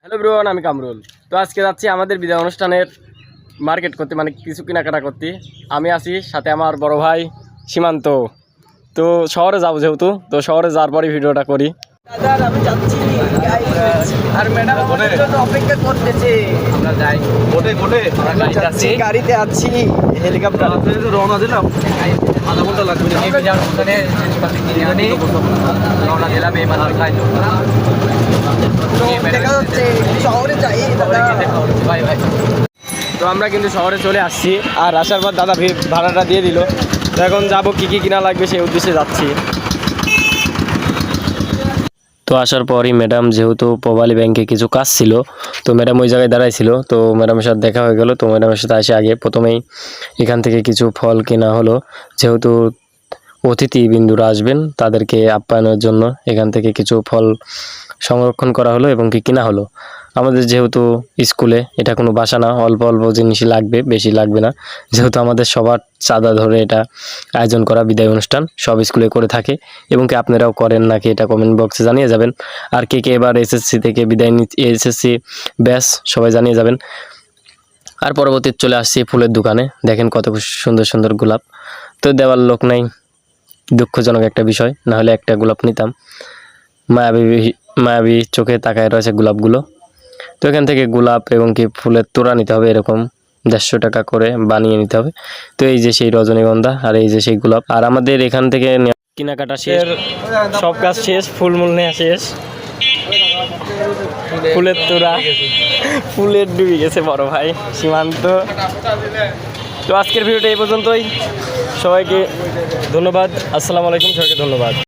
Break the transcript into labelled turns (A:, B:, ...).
A: Hello ব্রোন, আমি কামরুল। তো আজকে যাচ্ছি আমাদের বিদায় অনুষ্ঠানের মার্কেট করতে, মানে কিছু কেনাকাটা করতে। আমি আছি, সাথে আমার বড় ভাই সীমান্ত। তো শহরে যাবো যেহেতু, তো শহরে যাওয়ার পরই ভিডিওটা করি।
B: আমি যাচ্ছি আর ম্যাডাম আমাদের জন্য অপেক্ষা করতেছে।
C: আমরা যাই কোটে কোটে
B: যাচ্ছি, গাড়িতে আছি, হেলিকপ্টার
C: রওনা দিলাম। আধা ঘন্টা লাগবে রওনা দিলাম এই মাত্র খাইলো।
B: দেখা হচ্ছে শহরে যাই দাদা।
C: ভাই ভাই
A: তো আমরা কিন্তু শহরে চলে আসছি, আর আসার পর দাদা ভাড়াটা দিয়ে দিল। তো এখন যাবো, কী কী কিনা লাগবে সেই উদ্দেশ্যে যাচ্ছি। তো আসার পরই ম্যাডাম, যেহেতু পোবালি ব্যাংকে কিছু কাজ ছিল, তো ম্যাডাম ওই জায়গায় দাঁড়াইছিল। তো ম্যাডামের সাথে দেখা হয়ে গেল। তো ম্যাডামের সাথে আসে আগে প্রথমেই এখান থেকে কিছু ফল কেনা হলো, যেহেতু অতিথি বিন্দুরা আসবেন তাদেরকে আপ্যায়নের জন্য এখান থেকে কিছু ফল সংরক্ষণ করা হলো এবং কি কিনা হলো। আমাদের যেহেতু স্কুলে এটা কোনো বাসা না, অল্প অল্প জিনিসই লাগবে, বেশি লাগবে না, যেহেতু আমাদের সবার চাঁদা ধরে এটা আয়োজন করা বিদায় অনুষ্ঠান সব স্কুলে করে থাকে। এবং কি আপনারাও করেন নাকি এটা কমেন্ট বক্সে জানিয়ে যাবেন। আর কে কে এবার এসএসসি থেকে বিদায় এসএসসি ব্যাস সবাই জানিয়ে যাবেন। আর পরবর্তীতে চলে আসছি ফুলের দোকানে। দেখেন কত সুন্দর সুন্দর গোলাপ। তো দেওয়ার লোক নাই, দুঃখজনক একটা বিষয়, না হলে একটা গোলাপ নিতাম। মায়াবী চোখে তাকায় রয়েছে গোলাপগুলো। তো এখান থেকে গোলাপ এবং কি ফুলের তোড়া নিতে হবে, এরকম 150 টাকা করে বানিয়ে নিতে হবে। তো এই যে সেই রজনীগন্ধা, আর এই যে সেই গোলাপ। আর আমাদের এখান থেকে কেনাকাটা শেষ, সব কাজ শেষ, ফুলমূল নেওয়া শেষ। ফুলের তোড়া ফুলের ডুবে গেছে বড় ভাই সীমান্ত। তো আজকের ভিডিওটা এই পর্যন্তই। সবাইকে ধন্যবাদ। আসসালামু আলাইকুম, সবাইকে ধন্যবাদ।